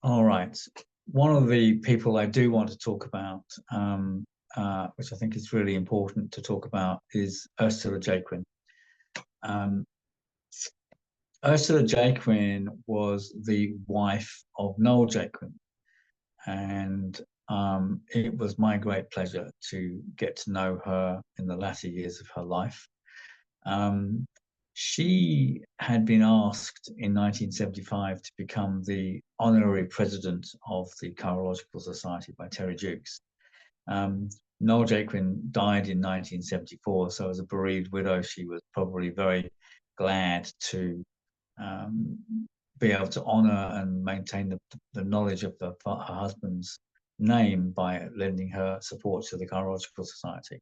All right. One of the people I do want to talk about, which I think is really important to talk about, is Ursula Jaquin. Um, Ursula Jaquin was the wife of Noel Jaquin, and it was my great pleasure to get to know her in the latter years of her life. Um, she had been asked in 1975 to become the Honorary President of the Cheirological Society by Terry Jukes. Noel Jaquin died in 1974, so as a bereaved widow, she was probably very glad to um, be able to honor and maintain the knowledge of her husband's name by lending her support to the Cheirological Society,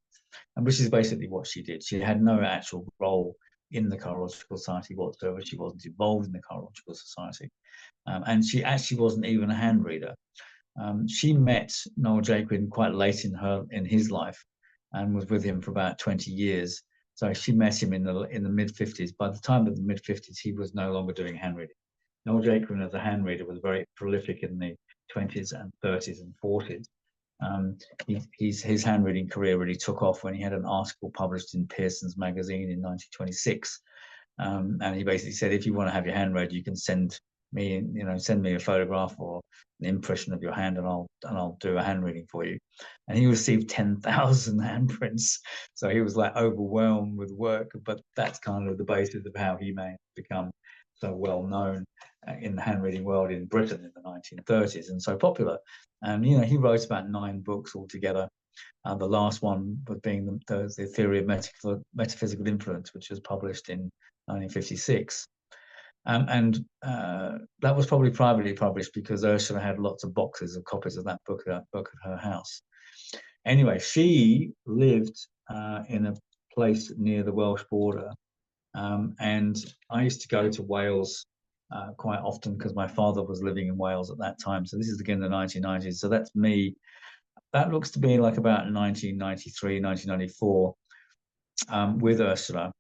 and which is basically what she did. She had no actual role in the Cheirological Society whatsoever. She wasn't involved in the Cheirological Society, and she actually wasn't even a hand reader. She met Noel Jaquin quite late in his life, and was with him for about 20 years. So she met him in the mid-50s. By the time of the mid-50s, he was no longer doing hand reading. Noel Jaquin, as a hand reader, was very prolific in the 20s and 30s and 40s. His hand reading career really took off when he had an article published in Pearson's magazine in 1926. And he basically said, if you want to have your hand read, you can send me a photograph or an impression of your hand, and I'll do a hand reading for you. And he received 10,000 handprints, so he was like overwhelmed with work. But that's kind of the basis of how he may become so well known in the hand reading world in Britain in the 1930s, and so popular. And he wrote about 9 books altogether. The last one was being the Theory of Metaphysical Influence, which was published in 1956. And that was probably privately published because Ursula had lots of boxes of copies of that book at her house. Anyway, she lived in a place near the Welsh border, and I used to go to Wales quite often because my father was living in Wales at that time. So this is again the 1990s. So that's me. That looks to be like about 1993, 1994, with Ursula.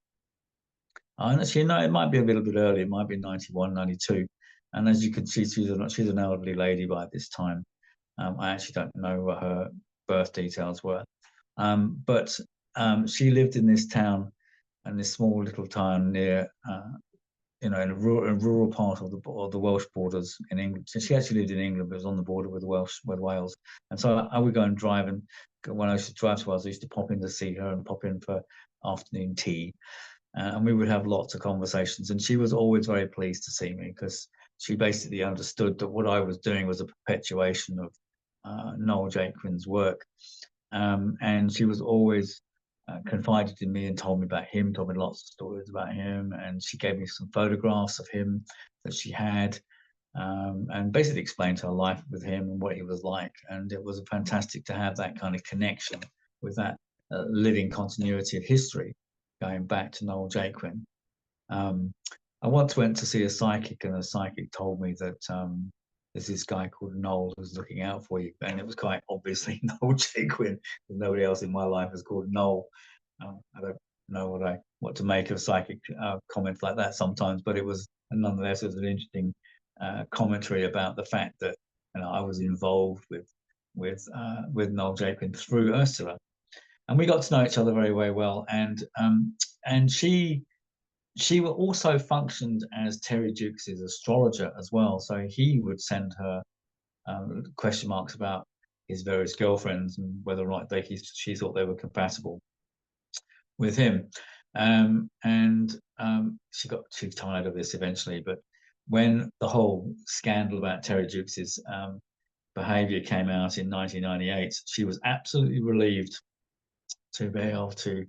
And actually, no, it might be a little bit early. It might be 91, 92. And as you can see, she's an elderly lady by this time. I actually don't know what her birth details were. But she lived in this town, and this small little town near, in a rural part of the Welsh borders in England. So she actually lived in England, but was on the border with Wales. And so I would go and drive, and when I used to drive to Wales, I used to pop in to see her and pop in for afternoon tea. And we would have lots of conversations. And she was always very pleased to see me because she basically understood that what I was doing was a perpetuation of Noel Jaquin's work. And she was always confided in me and told me about him, told me lots of stories about him. And she gave me some photographs of him that she had, and basically explained her life with him and what he was like. And it was fantastic to have that kind of connection with that living continuity of history going back to Noel Jaquin. I once went to see a psychic, and a psychic told me that there's this guy called Noel who's looking out for you, and it was quite obviously Noel Jaquin. Nobody else in my life is called Noel. I don't know what to make of psychic comments like that sometimes, but nonetheless it was an interesting commentary about the fact that I was involved with Noel Jaquin through Ursula. And we got to know each other very, very well. And she also functioned as Terry Jukes' astrologer as well. So he would send her question marks about his various girlfriends and whether or not she thought they were compatible with him. She got too tired of this eventually. But when the whole scandal about Terry Jukes' behavior came out in 1998, she was absolutely relieved to be able to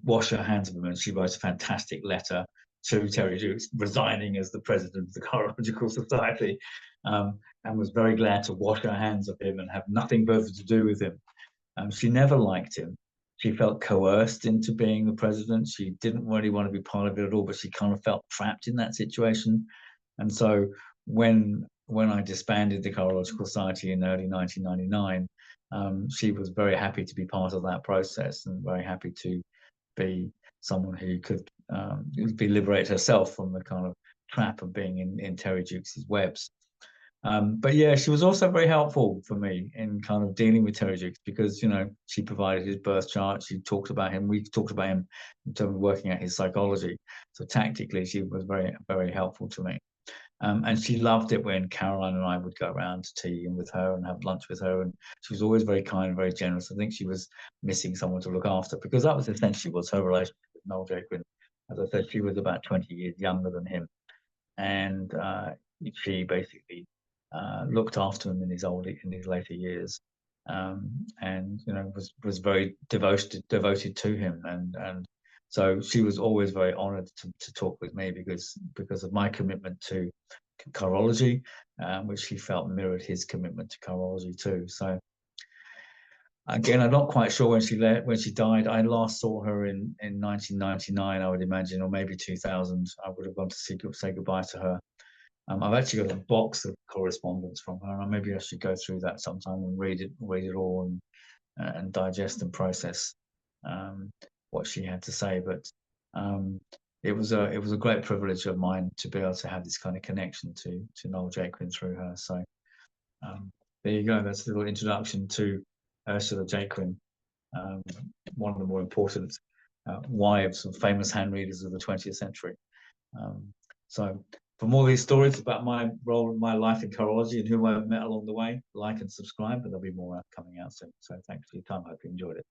wash her hands of him. And she wrote a fantastic letter to Terry Jukes, resigning as the president of the Cheirological Society, and was very glad to wash her hands of him and have nothing further to do with him. She never liked him. She felt coerced into being the president. She didn't really want to be part of it at all, but she kind of felt trapped in that situation. And so when I disbanded the Cheirological Society in early 1999, she was very happy to be part of that process and very happy to be someone who could liberate herself from the kind of trap of being in Terry Jukes' webs. But yeah, she was also very helpful for me in kind of dealing with Terry Jukes, because, you know, she provided his birth chart. She talked about him. We talked about him in terms of working out his psychology. So tactically, she was very, very helpful to me. And she loved it when Caroline and I would go around to tea and with her and have lunch with her. And she was always very kind and very generous. I think she was missing someone to look after, because that was essentially was her relationship with Noel Jaquin. As I said, she was about 20 years younger than him. And she basically looked after him in his later years, and, you know, was very devoted to him, and so she was always very honoured to talk with me, because of my commitment to chirology, which she felt mirrored his commitment to chirology too. So again, I'm not quite sure when she died. I last saw her in 1999, I would imagine, or maybe 2000. I would have gone to say goodbye to her. I've actually got a box of correspondence from her, and maybe I should go through that sometime and read it all, and digest and process what she had to say. But it was a great privilege of mine to be able to have this kind of connection to Noel Jaquin through her. So there you go. That's a little introduction to Ursula Jaquin, one of the more important wives of famous hand readers of the 20th century. So for more of these stories about my role, my life in chirology, and who I've met along the way, like and subscribe, but there'll be more coming out soon. So thanks for your time. I hope you enjoyed it.